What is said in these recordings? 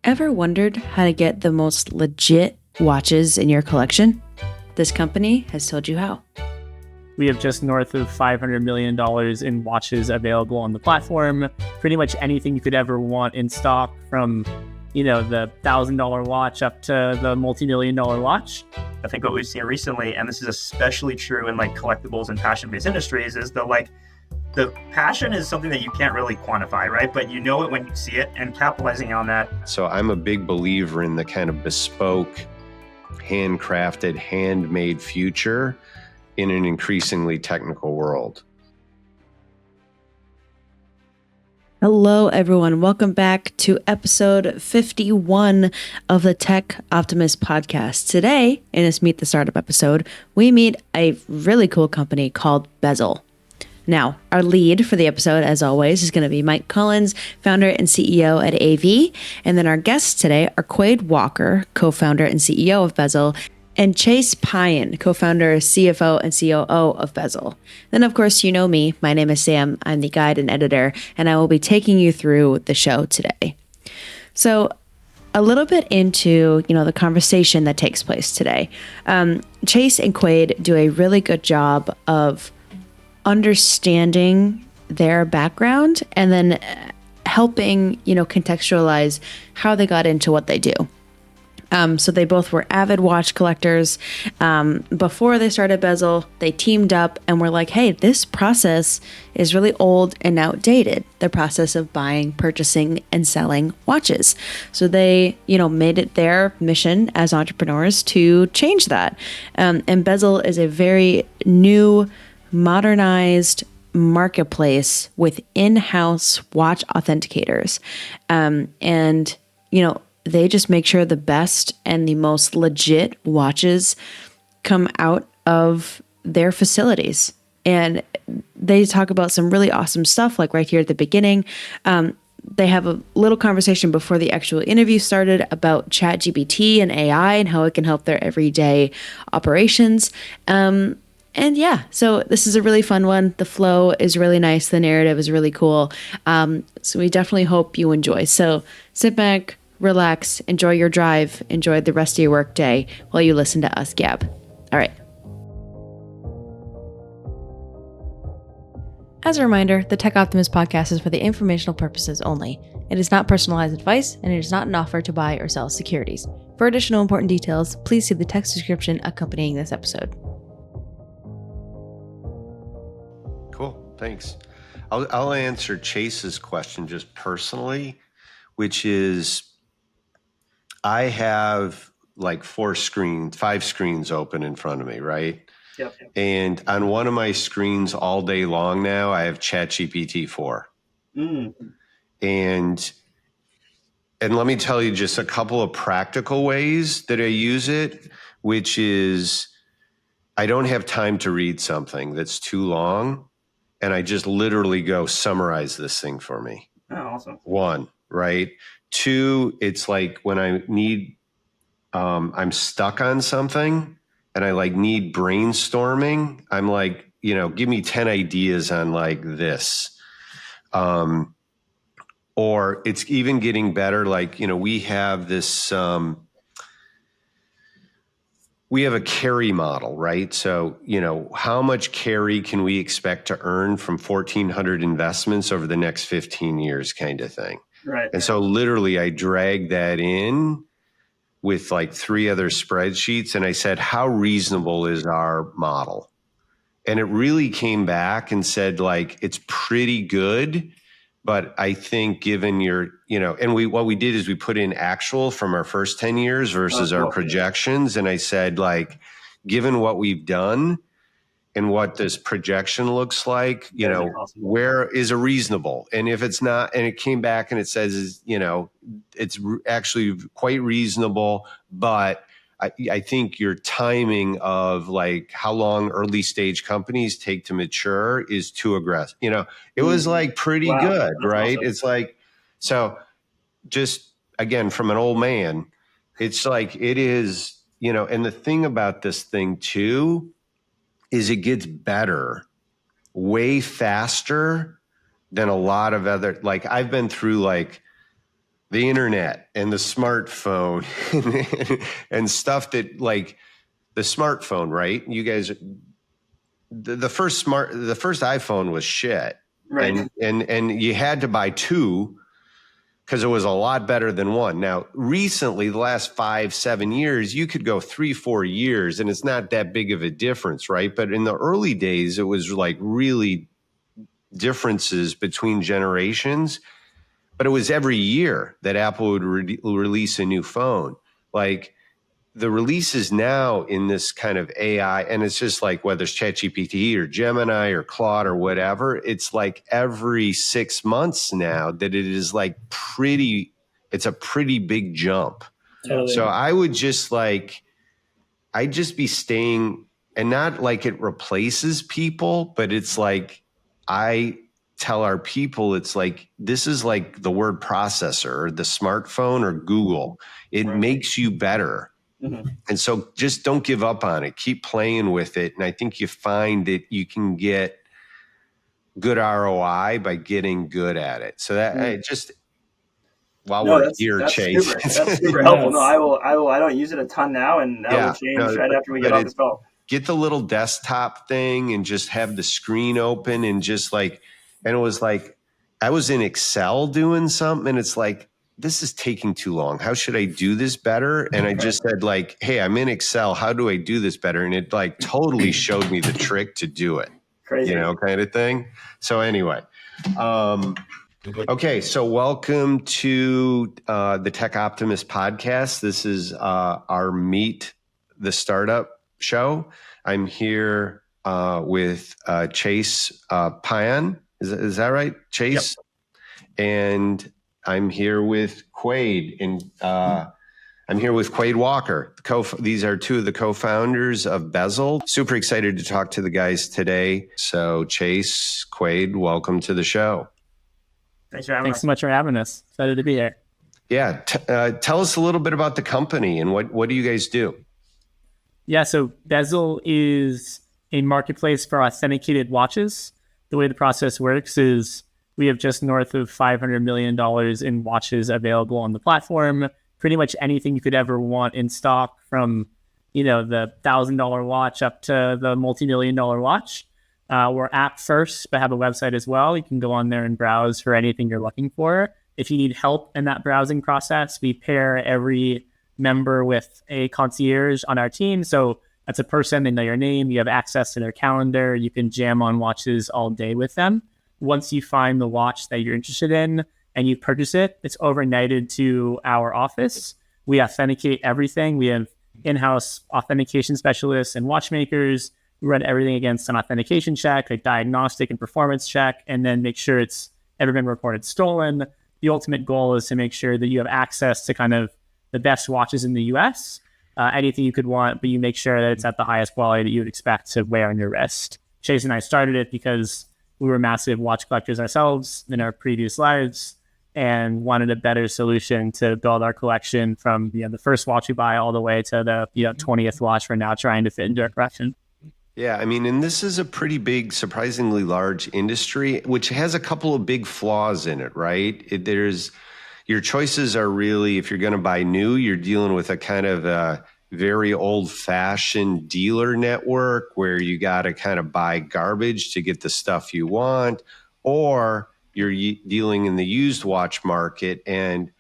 Ever wondered how to get the most legit watches in your collection? This company has told you how. We have just north of $500 million in watches available on the platform. Pretty much anything you could ever want in stock, from the $1,000 watch up to the multi-million-dollar watch. I think what we've seen recently, and this is especially true in collectibles and passion-based industries, is the passion is something that you can't really quantify, right? But you know it when you see it, and capitalizing on that. So I'm a big believer in the kind of bespoke, handcrafted, handmade future in an increasingly technical world. Hello, everyone. Welcome back to episode 51 of the Tech Optimist podcast. Today, in this Meet the Startup episode, we meet a really cool company called Bezel. Now, our lead for the episode, as always, is going to be Mike Collins, founder and CEO at AV. And then our guests today are Quaid Walker, co-founder and CEO of Bezel, and Chase Pion, co-founder, CFO, and COO of Bezel. Then, of course, you know me. My name is Sam. I'm the guide and editor, and I will be taking you through the show today. So, a little bit into, the conversation that takes place today. Chase and Quaid do a really good job of understanding their background and then helping, contextualize how they got into what they do. So they both were avid watch collectors. Before they started Bezel, they teamed up and were like, hey, this process is really old and outdated. The process of buying, purchasing, and selling watches. So they, made it their mission as entrepreneurs to change that. And Bezel is a very new, modernized marketplace with in-house watch authenticators. They just make sure the best and the most legit watches come out of their facilities. And they talk about some really awesome stuff, like right here at the beginning. They have a little conversation before the actual interview started about ChatGPT and AI and how it can help their everyday operations. So this is a really fun one. The flow is really nice. The narrative is really cool. So we definitely hope you enjoy. So sit back, relax, enjoy your drive, enjoy the rest of your work day while you listen to us gab. All right. As a reminder, the Tech Optimist podcast is for the informational purposes only. It is not personalized advice, and it is not an offer to buy or sell securities. For additional important details, please see the text description accompanying this episode. Cool, thanks. I'll answer Chase's question just personally, which is I have five screens open in front of me, right? Yep. And on one of my screens all day long now, I have ChatGPT 4. And let me tell you just a couple of practical ways that I use it, which is I don't have time to read something that's too long, and I just literally go summarize this thing for me. Oh, awesome. One, right? Two, it's like when I need, I'm stuck on something and I need brainstorming. I'm like, give me 10 ideas on this. Or it's even getting better. We have this, we have a carry model, right? So, how much carry can we expect to earn from 1,400 investments over the next 15 years kind of thing? Right. And so literally I dragged that in with 3 other spreadsheets. And I said, how reasonable is our model? And it really came back and said, it's pretty good. But I think given your, what we did is we put in actual from our first 10 years versus our projections. And I said, given what we've done and what this projection looks like, where is a reasonable? And if it's not, and it came back and it says, it's actually quite reasonable, but I think your timing of how long early stage companies take to mature is too aggressive. It was pretty good, right? Awesome. It's so just again, from an old man, it's it is, and the thing about this thing too, is it gets better way faster than a lot of other, I've been through the internet and the smartphone and stuff that like the smartphone, right? You guys, the first iPhone was shit. Right. And you had to buy two because it was a lot better than one. Now, recently, the last 5-7 years, you could go 3-4 years and it's not that big of a difference, right? But in the early days, it was like really differences between generations. But it was every year that Apple would release a new phone. Like the releases now in this kind of AI, and it's just like whether it's ChatGPT or Gemini or Claude or whatever, it's like every 6 months now that it is like it's a pretty big jump. Totally. So I would just I'd just be staying, and not like it replaces people, but it's like I tell our people, it's like, this is like the word processor or the smartphone or Google. It makes you better. Mm-hmm. And so just don't give up on it. Keep playing with it. And I think you find that you can get good ROI by getting good at it. So that I just, we're here, Chase. That's super helpful. No, I don't use it a ton now, and that will change right after we get off this call. Get the little desktop thing and just have the screen open and just like, and it was like, I was in Excel doing something and it's like, this is taking too long. How should I do this better? And I just said like, hey, I'm in Excel. How do I do this better? And it like totally showed me the trick to do it. Crazy. Kind of thing. So anyway, okay. So welcome to the Tech Optimist podcast. This is our Meet the Startup show. I'm here with Chase Pion. Is that right, Chase? Yep. And I'm here with Quaid, and I'm here with Quaid Walker. These are two of the co-founders of Bezel. Super excited to talk to the guys today. So Chase, Quaid, welcome to the show. Thanks so much for having us. Excited to be here. Yeah. Tell us a little bit about the company and what do you guys do? Yeah, so Bezel is a marketplace for authenticated watches. The way the process works is we have just north of $500 million in watches available on the platform. Pretty much anything you could ever want in stock, from the $1,000 watch up to the multi-million-dollar watch. We're app first, but have a website as well. You can go on there and browse for anything you're looking for. If you need help in that browsing process, we pair every member with a concierge on our team. So that's a person, they know your name, you have access to their calendar, you can jam on watches all day with them. Once you find the watch that you're interested in and you purchase it, it's overnighted to our office. We authenticate everything. We have in-house authentication specialists and watchmakers. We run everything against an authentication check, a diagnostic and performance check, and then make sure it's ever been reported stolen. The ultimate goal is to make sure that you have access to kind of the best watches in the US, anything you could want, but you make sure that it's at the highest quality that you would expect to wear on your wrist. Chase and I started it because we were massive watch collectors ourselves in our previous lives and wanted a better solution to build our collection from the first watch we buy all the way to the 20th watch we're now trying to fit into our collection. Yeah, I mean, and this is a pretty big, surprisingly large industry, which has a couple of big flaws in it, right? Your choices are really, if you're going to buy new, you're dealing with a kind of a very old-fashioned dealer network where you got to kind of buy garbage to get the stuff you want, or you're dealing in the used watch market, and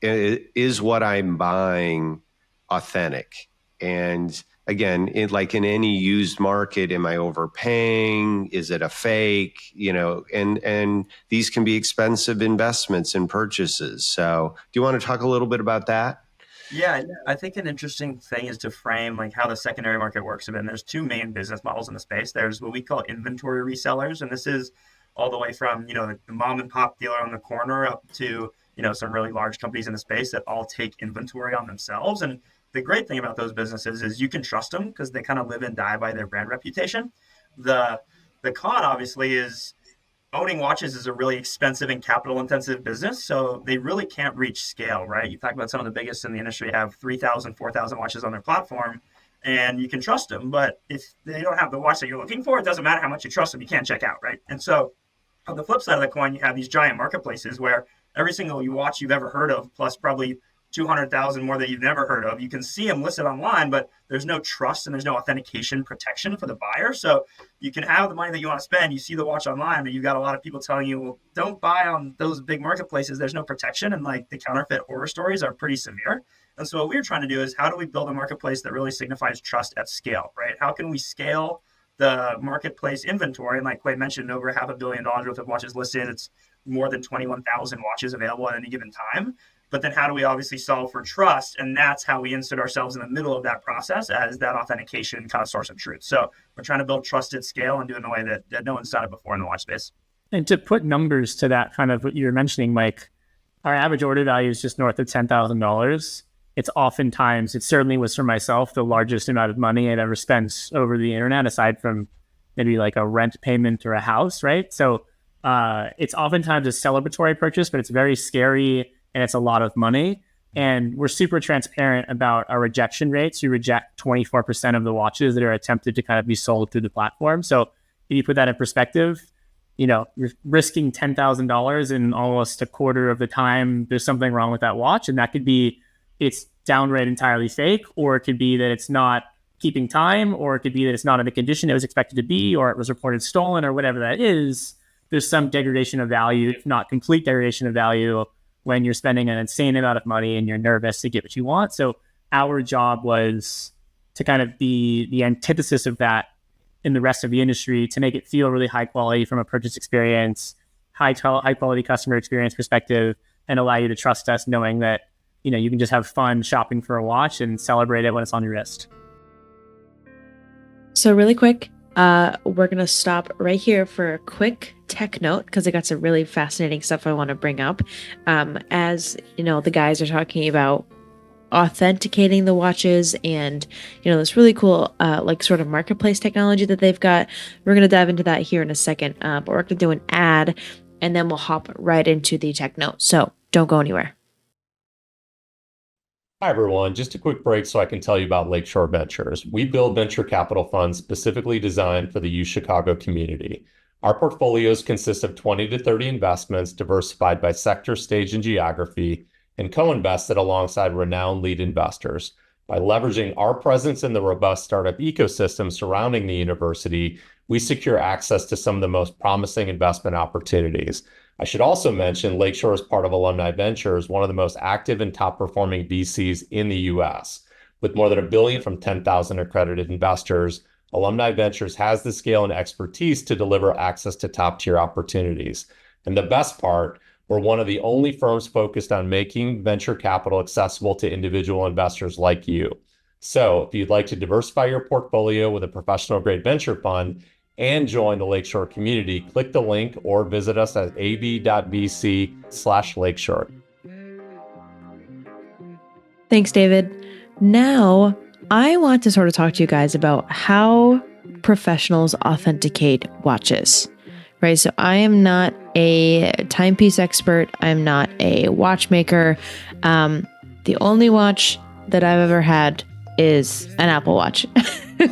is what I'm buying authentic? And again, like in any used market, am I overpaying? Is it a fake? And these can be expensive investments and purchases. So do you want to talk a little bit about that? Yeah, I think an interesting thing is to frame like how the secondary market works. And there's two main business models in the space. There's what we call inventory resellers, and this is all the way from the mom and pop dealer on the corner up to some really large companies in the space that all take inventory on themselves. And the great thing about those businesses is you can trust them because they kind of live and die by their brand reputation. The con, obviously, is owning watches is a really expensive and capital-intensive business, so they really can't reach scale, right? You talk about some of the biggest in the industry have 3,000, 4,000 watches on their platform, and you can trust them. But if they don't have the watch that you're looking for, it doesn't matter how much you trust them, you can't check out, right? And so on the flip side of the coin, you have these giant marketplaces where every single watch you've ever heard of, plus probably 200,000 more that you've never heard of. You can see them listed online, but there's no trust and there's no authentication protection for the buyer. So you can have the money that you want to spend. You see the watch online, but you've got a lot of people telling you, well, don't buy on those big marketplaces. There's no protection. And like the counterfeit horror stories are pretty severe. And so what we're trying to do is, how do we build a marketplace that really signifies trust at scale, right? How can we scale the marketplace inventory? And like Quaid mentioned, over $500 million worth of watches listed. It's more than 21,000 watches available at any given time. But then how do we obviously solve for trust? And that's how we insert ourselves in the middle of that process as that authentication kind of source of truth. So we're trying to build trust at scale and do it in a way that no one's done it before in the watch space. And to put numbers to that, kind of what you were mentioning, Mike, our average order value is just north of $10,000. It certainly was for myself, the largest amount of money I'd ever spent over the internet, aside from maybe like a rent payment or a house, right? So it's oftentimes a celebratory purchase, but it's very scary and it's a lot of money. And we're super transparent about our rejection rates. We reject 24% of the watches that are attempted to kind of be sold through the platform. So if you put that in perspective, you're risking $10,000 and almost a quarter of the time there's something wrong with that watch. And that could be it's downright entirely fake, or it could be that it's not keeping time, or it could be that it's not in the condition it was expected to be, or it was reported stolen, or whatever that is. There's some degradation of value, if not complete degradation of value, when you're spending an insane amount of money and you're nervous to get what you want. So our job was to kind of be the antithesis of that in the rest of the industry, to make it feel really high quality from a purchase experience, high quality customer experience perspective, and allow you to trust us, knowing that you can just have fun shopping for a watch and celebrate it when it's on your wrist. So really quick, we're going to stop right here for a quick tech note, because I got some really fascinating stuff I want to bring up. As the guys are talking about authenticating the watches and, this really cool, sort of marketplace technology that they've got. We're going to dive into that here in a second, but we're going to do an ad and then we'll hop right into the tech note. So don't go anywhere. Hi, everyone. Just a quick break so I can tell you about Lakeshore Ventures. We build venture capital funds specifically designed for the UChicago community. Our portfolios consist of 20 to 30 investments diversified by sector, stage, and geography, and co-invested alongside renowned lead investors. By leveraging our presence in the robust startup ecosystem surrounding the university, we secure access to some of the most promising investment opportunities. I should also mention Lakeshore is part of Alumni Ventures, one of the most active and top-performing VCs in the U.S. With more than $1 billion from 10,000 accredited investors, Alumni Ventures has the scale and expertise to deliver access to top-tier opportunities. And the best part, we're one of the only firms focused on making venture capital accessible to individual investors like you. So if you'd like to diversify your portfolio with a professional-grade venture fund and join the Lakeshore community, click the link or visit us at av.vc/Lakeshore. Thanks, David. Now, I want to sort of talk to you guys about how professionals authenticate watches, right? So I am not a timepiece expert. I'm not a watchmaker. The only watch that I've ever had is an Apple Watch,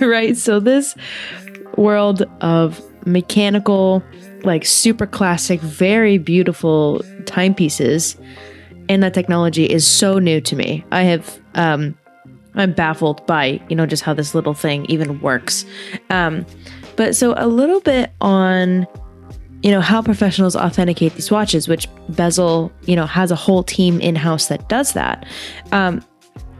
right? So this world of mechanical, super classic, very beautiful timepieces, and that technology is so new to me. I'm baffled by, just how this little thing even works. But so a little bit on, how professionals authenticate these watches, which Bezel, has a whole team in-house that does that.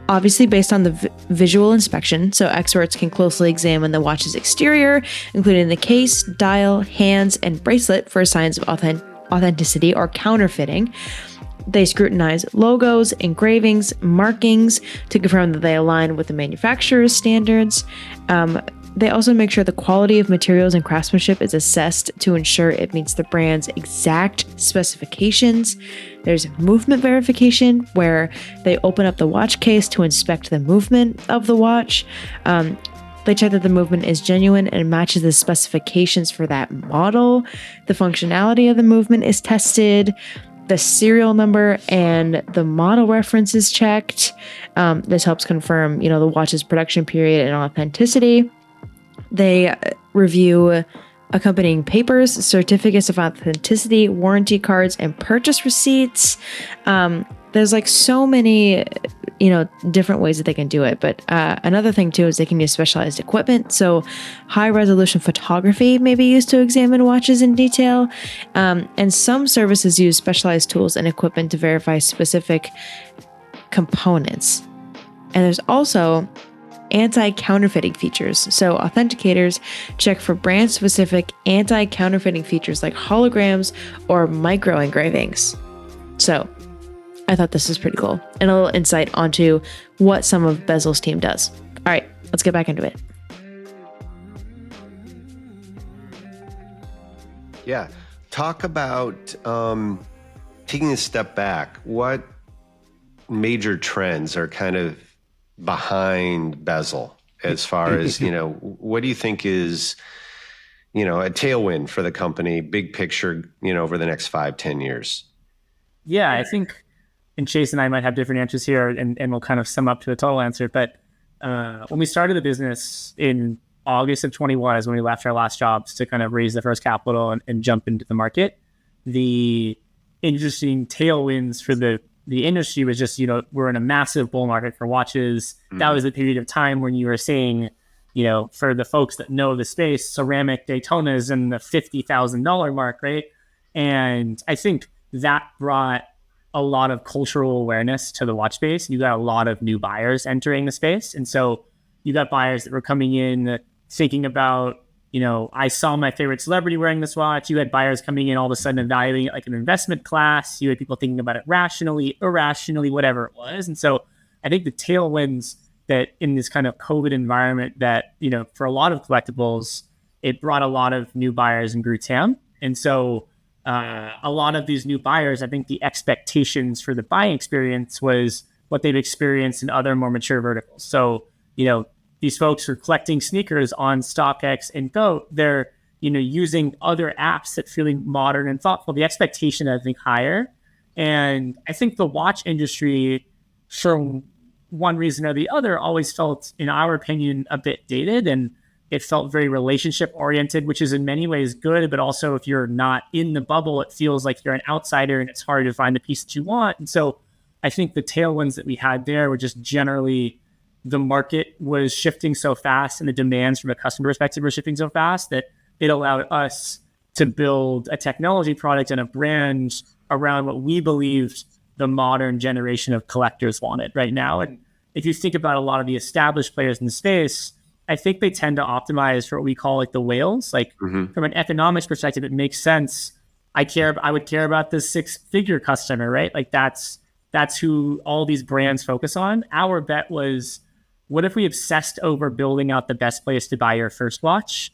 Obviously based on the visual inspection, so experts can closely examine the watch's exterior, including the case, dial, hands, and bracelet for signs of authenticity or counterfeiting. They scrutinize logos, engravings, markings to confirm that they align with the manufacturer's standards. They also make sure the quality of materials and craftsmanship is assessed to ensure it meets the brand's exact specifications. There's movement verification, where they open up the watch case to inspect the movement of the watch. They check that the movement is genuine and matches the specifications for that model. The functionality of the movement is tested. The serial number and the model reference is checked. This helps confirm, the watch's production period and authenticity. They review accompanying papers, certificates of authenticity, warranty cards, and purchase receipts. There's like so many, different ways that they can do it. But another thing too is they can use specialized equipment. So high resolution photography may be used to examine watches in detail. And some services use specialized tools and equipment to verify specific components. And there's also anti-counterfeiting features. So authenticators check for brand-specific anti-counterfeiting features like holograms or micro engravings. So I thought this was pretty cool. And a little insight onto what some of Bezel's team does. All right, let's get back into it. Yeah. Talk about taking a step back. What major trends are kind of behind Bezel as far as, what do you think is, a tailwind for the company, big picture, over the next 5-10 years? Yeah, I think, and Chase and I might have different answers here, and we'll kind of sum up to a total answer. But when we started the business in August of 21 is when we left our last jobs to kind of raise the first capital and jump into the market. The interesting tailwinds for the industry was just, we're in a massive bull market for watches. That was a period of time when you were saying, for the folks that know the space, ceramic Daytonas in the $50,000 mark, right? And I think that brought a lot of cultural awareness to the watch space. You got a lot of new buyers entering the space. And so you got buyers that were coming in thinking about, I saw my favorite celebrity wearing this watch. You had buyers coming in all of a sudden evaluating it like an investment class. You had people thinking about it rationally, irrationally, whatever it was. And so I think the tailwinds that in this kind of COVID environment that, for a lot of collectibles, it brought a lot of new buyers and grew TAM. And so a lot of these new buyers, I think the expectations for the buying experience was what they've experienced in other more mature verticals. So, these folks are collecting sneakers on StockX and GOAT. They're, using other apps that feeling modern and thoughtful. The expectation, I think, higher. And I think the watch industry, for one reason or the other, always felt, in our opinion, a bit dated. And it felt very relationship oriented, which is in many ways good. But also, if you're not in the bubble, it feels like you're an outsider and it's hard to find the piece that you want. And so I think the tailwinds that we had there were just generally the market was shifting so fast and the demands from a customer perspective were shifting so fast that it allowed us to build a technology product and a brand around what we believed the modern generation of collectors wanted right now. And if you think about a lot of the established players in the space, I think they tend to optimize for what we call like the whales. Like from an economics perspective, it makes sense. I would care about the 6-figure customer, right? Like that's who all these brands focus on. Our bet was, what if we obsessed over building out the best place to buy your first watch?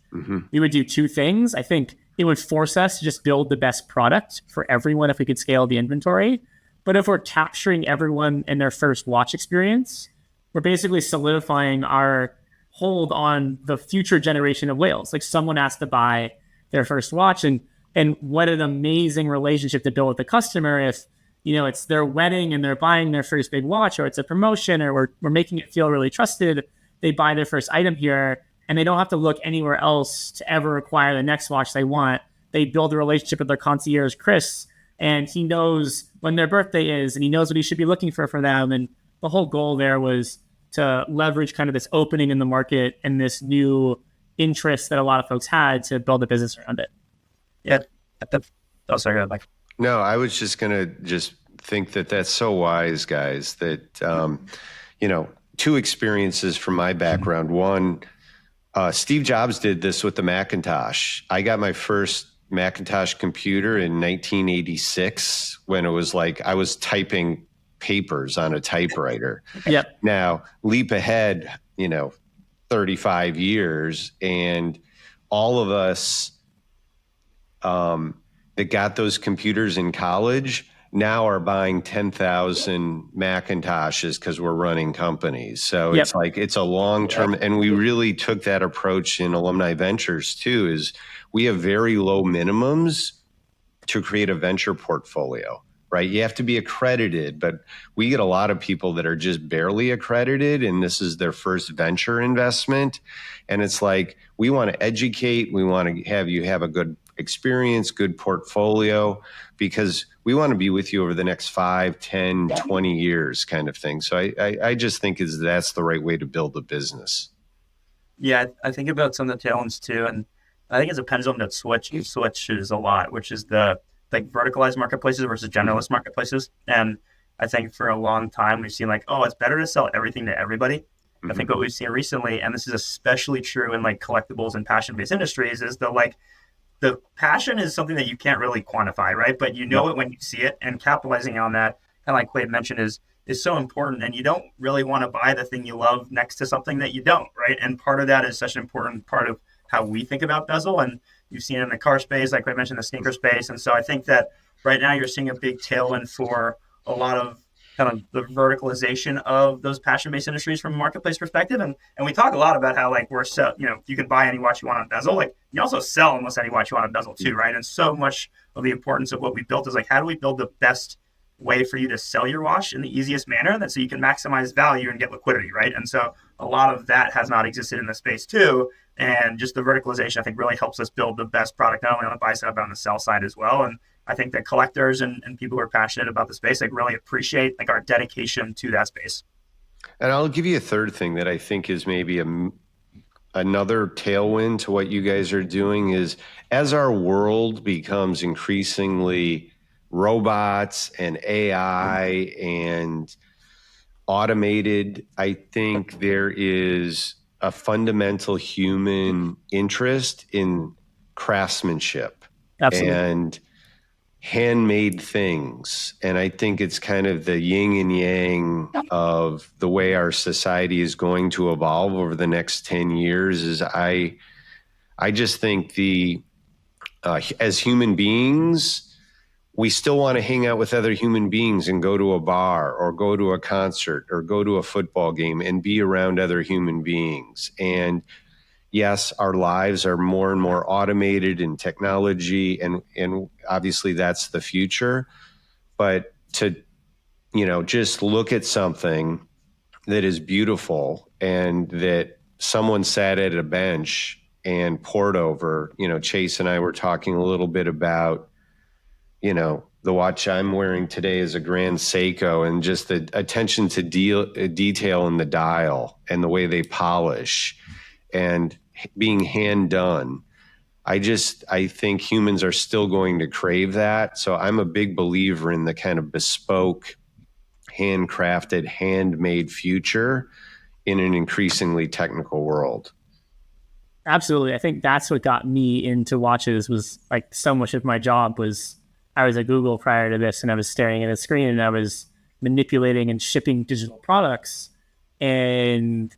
We would do two things. I think it would force us to just build the best product for everyone if we could scale the inventory. But if we're capturing everyone in their first watch experience, we're basically solidifying our hold on the future generation of whales. Like someone has to buy their first watch, and what an amazing relationship to build with the customer if it's their wedding and they're buying their first big watch, or it's a promotion, or we're making it feel really trusted. They buy their first item here and they don't have to look anywhere else to ever acquire the next watch they want. They build a relationship with their concierge, Chris, and he knows when their birthday is and he knows what he should be looking for them. And the whole goal there was to leverage kind of this opening in the market and this new interest that a lot of folks had to build a business around it. Yeah. Oh, sorry. Go ahead. No, I was just going to think that that's so wise, guys, that, two experiences from my background. One, Steve Jobs did this with the Macintosh. I got my first Macintosh computer in 1986 when it was like I was typing papers on a typewriter. Yep. Now, leap ahead, 35 years, and all of us that got those computers in college now are buying 10,000 Macintoshes because we're running companies. So Yep. It's like, it's a long-term, and we really took that approach in Alumni Ventures too, is we have very low minimums to create a venture portfolio. right? You have to be accredited, but we get a lot of people that are just barely accredited, and this is their first venture investment. And it's like, we want to educate, we want to have you have a good experience, good portfolio, because we want to be with you over the next 5, 10, 20 years kind of thing. So I just think that's the right way to build a business. Yeah, I think about some of the tailwinds too, and I think it's a pendulum that switches a lot, which is the like verticalized marketplaces versus generalist marketplaces. And I think for a long time we've seen like, oh, it's better to sell everything to everybody. I think what we've seen recently, and this is especially true in like collectibles and passion-based industries, is the passion is something that you can't really quantify, right? But you know it when you see it, and capitalizing on that, kind of like Quaid mentioned, is so important. And you don't really want to buy the thing you love next to something that you don't, right? And part of that is such an important part of how we think about Bezel. And you've seen it in the car space, like I mentioned, the sneaker space. And so I think that right now you're seeing a big tailwind for a lot of kind of the verticalization of those passion-based industries from a marketplace perspective. And we talk a lot about how like you can buy any watch you want on Bezel. Like you also sell almost any watch you want on Bezel too, right? And so much of the importance of what we built is like, how do we build the best way for you to sell your watch in the easiest manner, that so you can maximize value and get liquidity, right? And so a lot of that has not existed in the space too. And just the verticalization, I think, really helps us build the best product, not only on the buy side, but on the sell side as well. And I think that collectors and people who are passionate about the space, like really appreciate like our dedication to that space. And I'll give you a third thing that I think is maybe another tailwind to what you guys are doing is, as our world becomes increasingly robots and AI and automated, I think there is a fundamental human interest in craftsmanship. Absolutely. And handmade things. And I think it's kind of the yin and yang of the way our society is going to evolve over the next 10 years. Is I just think as human beings, we still want to hang out with other human beings and go to a bar or go to a concert or go to a football game and be around other human beings. And yes, our lives are more and more automated in technology, and obviously that's the future. But to, just look at something that is beautiful and that someone sat at a bench and poured over, Chase and I were talking a little bit about, the watch I'm wearing today is a Grand Seiko, and just the attention to detail in the dial and the way they polish and being hand done. I think humans are still going to crave that. So I'm a big believer in the kind of bespoke, handcrafted, handmade future in an increasingly technical world. Absolutely. I think that's what got me into watches, was like so much of my job was, I was at Google prior to this, and I was staring at a screen and I was manipulating and shipping digital products. And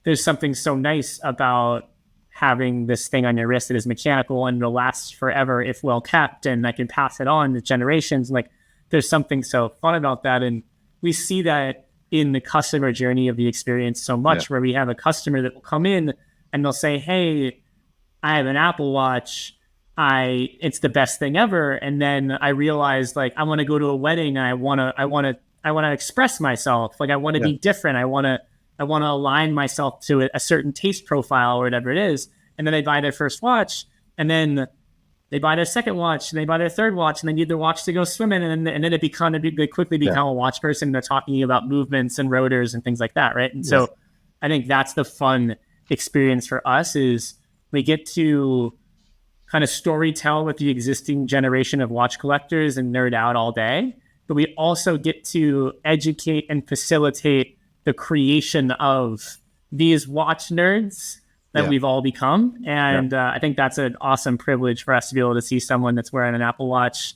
there's something so nice about having this thing on your wrist that is mechanical and it'll last forever if well kept, and I can pass it on to generations. Like there's something so fun about that. And we see that in the customer journey of the experience so much, where we have a customer that will come in and they'll say, hey, I have an Apple Watch. It's the best thing ever. And then I realized, like, I want to go to a wedding and I want to express myself. Like I want to be different. I want to align myself to a certain taste profile or whatever it is. And then they buy their first watch, and then they buy their second watch, and they buy their third watch, and they need their watch to go swimming. And then they quickly become a watch person. They're talking about movements and rotors and things like that. Right. And so I think that's the fun experience for us, is we get to kind of story tell with the existing generation of watch collectors and nerd out all day. But we also get to educate and facilitate the creation of these watch nerds that we've all become. And I think that's an awesome privilege for us to be able to see someone that's wearing an Apple Watch,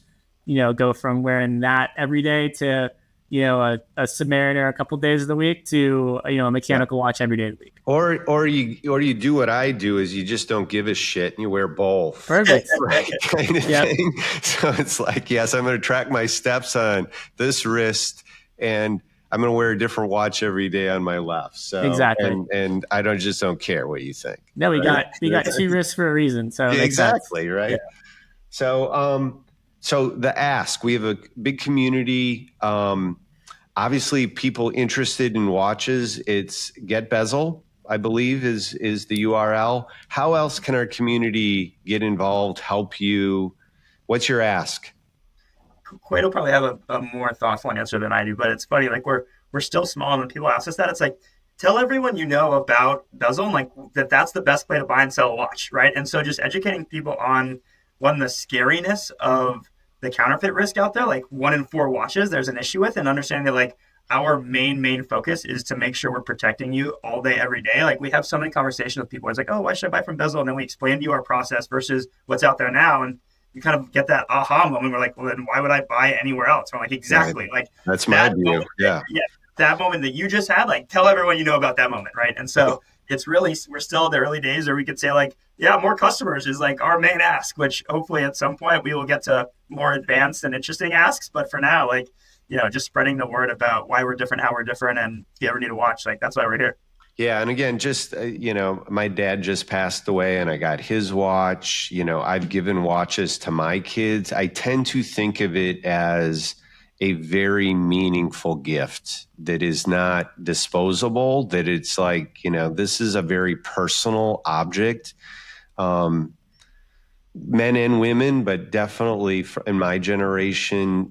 go from wearing that every day to, a Submariner a couple days of the week to, a mechanical watch every day of the week. Or you do what I do, is you just don't give a shit and you wear both. Perfect. Right, kind of thing. So it's like, yes, I'm going to track my steps on this wrist, and I'm going to wear a different watch every day on my left. So exactly. And I just don't care what you think. No, we got two wrists for a reason. So exactly. Right. Yeah. So, So the ask, we have a big community. Obviously, people interested in watches. It's Get Bezel, I believe, is the URL. How else can our community get involved, help you? What's your ask? Quaid will probably have a more thoughtful answer than I do, but it's funny. Like we're still small, and when people ask us that, it's like tell everyone you know about Bezel, and like that's the best way to buy and sell a watch, right? And so just educating people on the scariness of the counterfeit risk out there. Like 1 in 4 watches, there's an issue with, and understanding that like our main focus is to make sure we're protecting you all day, every day. Like we have so many conversations with people. It's like, oh, why should I buy from Bezel? And then we explain to you our process versus what's out there now, and you kind of get that aha moment. We're like, well, then why would I buy anywhere else? We're like, exactly. Right. Like That's my view. Moment, yeah. That moment that you just had, like tell everyone you know about that moment. Right. And so it's really, we're still in the early days, or we could say like, yeah, more customers is like our main ask, which hopefully at some point we will get to more advanced and interesting asks. But for now, like, just spreading the word about why we're different, how we're different. And if you ever need a watch, like that's why we're here. Yeah. And again, just, my dad just passed away and I got his watch. I've given watches to my kids. I tend to think of it as a very meaningful gift that is not disposable, that it's like, this is a very personal object. Men and women, but definitely in my generation,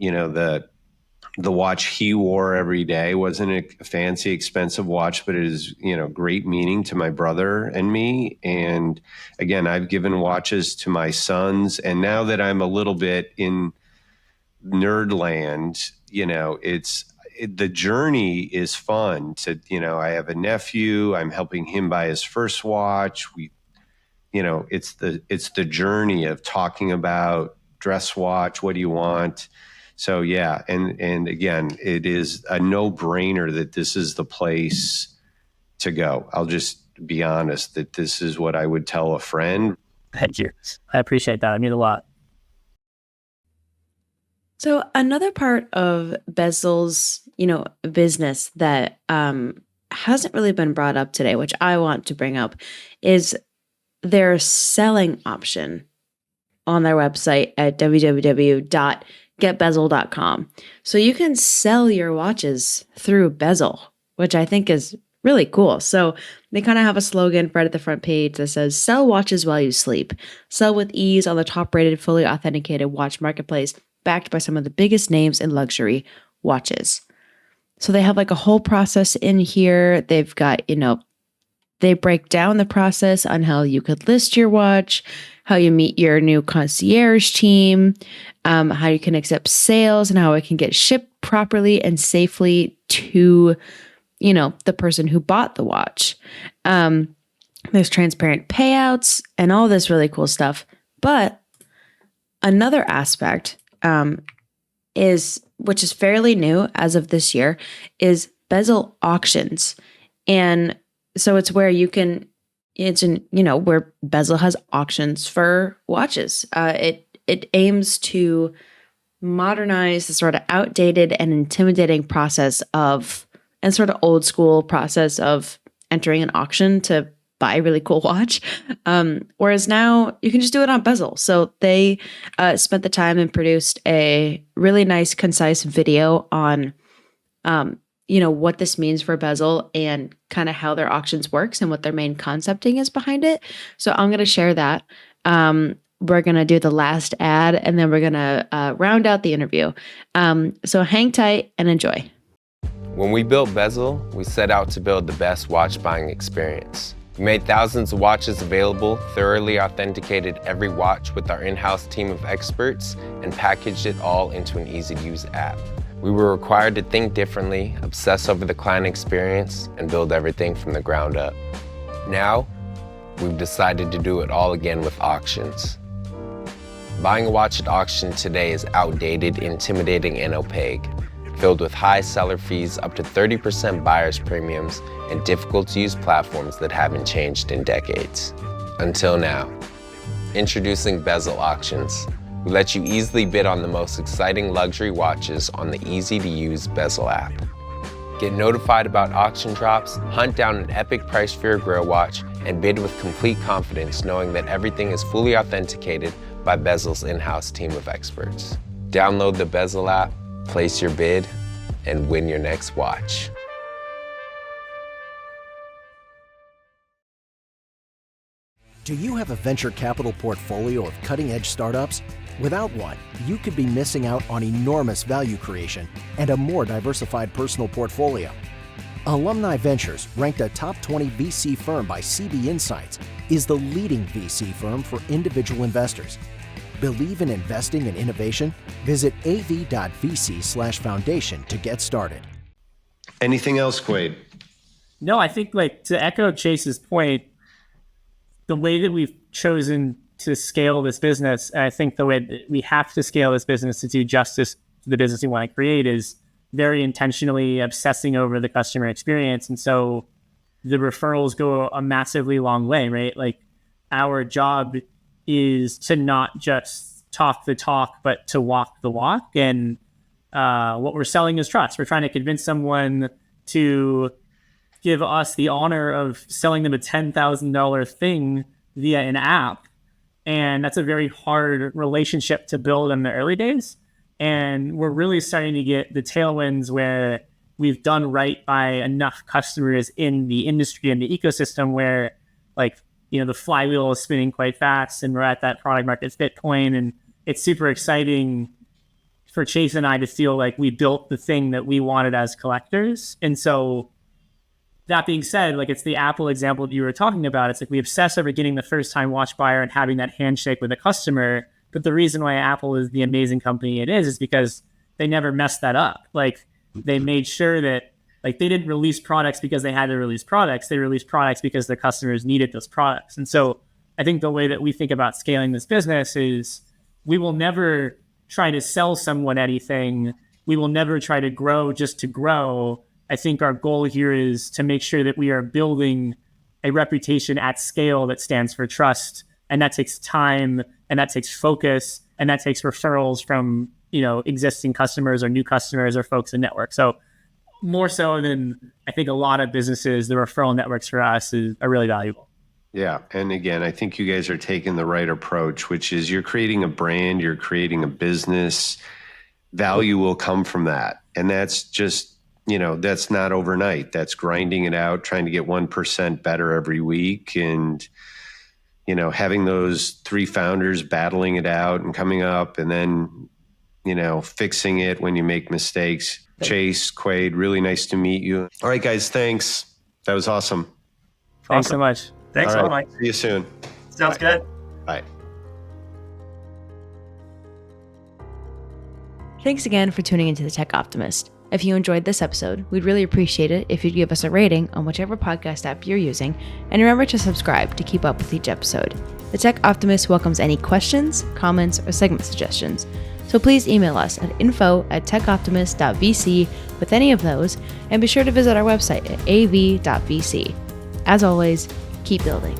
the watch he wore every day wasn't a fancy, expensive watch, but it is, great meaning to my brother and me. And again, I've given watches to my sons. And now that I'm a little bit in nerd land, the journey is fun I have a nephew, I'm helping him buy his first watch. It's the journey of talking about dress watch. What do you want? So yeah, and again, it is a no-brainer that this is the place to go. I'll just be honest that this is what I would tell a friend. Thank you. I appreciate that. I mean a lot. So another part of Bezel's, business that hasn't really been brought up today, which I want to bring up, is their selling option on their website at www.getbezel.com. So you can sell your watches through Bezel, which I think is really cool. So they kind of have a slogan right at the front page that says, sell watches while you sleep. Sell with ease on the top-rated, fully authenticated watch marketplace, backed by some of the biggest names in luxury watches. So they have like a whole process in here. They've got, they break down the process on how you could list your watch, how you meet your new concierge team, how you can accept sales, and how it can get shipped properly and safely to, the person who bought the watch. There's transparent payouts and all this really cool stuff. But another aspect which is fairly new as of this year, is Bezel auctions. And so it's where where Bezel has auctions for watches. It aims to modernize the sort of outdated and intimidating process and sort of old school process of entering an auction to buy a really cool watch. Whereas now you can just do it on Bezel. So they spent the time and produced a really nice, concise video on, what this means for Bezel and kind of how their auctions works and what their main concepting is behind it. So I'm going to share that. We're going to do the last ad and then we're going to round out the interview. So hang tight and enjoy. When we built Bezel, we set out to build the best watch buying experience. We made thousands of watches available, thoroughly authenticated every watch with our in-house team of experts, and packaged it all into an easy-to-use app. We were required to think differently, obsess over the client experience, and build everything from the ground up. Now, we've decided to do it all again with auctions. Buying a watch at auction today is outdated, intimidating, and opaque, filled with high seller fees, up to 30% buyer's premiums, and difficult-to-use platforms that haven't changed in decades. Until now. Introducing Bezel Auctions. We let you easily bid on the most exciting luxury watches on the easy-to-use Bezel app. Get notified about auction drops, hunt down an epic price for your Grail watch, and bid with complete confidence knowing that everything is fully authenticated by Bezel's in-house team of experts. Download the Bezel app, place your bid, and win your next watch. Do you have a venture capital portfolio of cutting-edge startups? Without one, you could be missing out on enormous value creation and a more diversified personal portfolio. Alumni Ventures, ranked a top 20 VC firm by CB Insights, is the leading VC firm for individual investors. Believe in investing in innovation? Visit av.vc/foundation to get started. Anything else, Quaid? No, I think to echo Chase's point, the way that we've chosen to scale this business, and I think the way that we have to scale this business to do justice to the business we want to create, is very intentionally obsessing over the customer experience. And so the referrals go a massively long way, right? Like, our job is to not just talk the talk, but to walk the walk. And what we're selling is trust. We're trying to convince someone to give us the honor of selling them a $10,000 thing via an app. And that's a very hard relationship to build in the early days. And we're really starting to get the tailwinds where we've done right by enough customers in the industry and the ecosystem where, the flywheel is spinning quite fast, and we're at that product market fit point. And it's super exciting for Chase and I to feel like we built the thing that we wanted as collectors. And so, that being said, it's the Apple example that you were talking about. It's we obsess over getting the first time watch buyer and having that handshake with a customer. But the reason why Apple is the amazing company it is because they never messed that up. They made sure that they didn't release products because they had to release products. They released products because their customers needed those products. And so I think the way that we think about scaling this business is we will never try to sell someone anything. We will never try to grow just to grow. I think our goal here is to make sure that we are building a reputation at scale that stands for trust. And that takes time, and that takes focus, and that takes referrals from, existing customers or new customers or folks in network. So more so than I think a lot of businesses, the referral networks for us are really valuable. Yeah. And again, I think you guys are taking the right approach, which is you're creating a brand, you're creating a business. Value will come from that. And that's just, that's not overnight. That's grinding it out, trying to get 1% better every week. And, having those three founders battling it out and coming up and then, fixing it when you make mistakes. Chase, Quaid, really nice to meet you. All right, guys, thanks. That was awesome. Thanks so much. Thanks a lot, Mike. See you soon. Sounds good. Bye. Thanks again for tuning into the Tech Optimist. If you enjoyed this episode, we'd really appreciate it if you'd give us a rating on whichever podcast app you're using, and remember to subscribe to keep up with each episode. The Tech Optimist welcomes any questions, comments, or segment suggestions, so please email us at info@techoptimist.vc with any of those, and be sure to visit our website at av.vc. As always, keep building.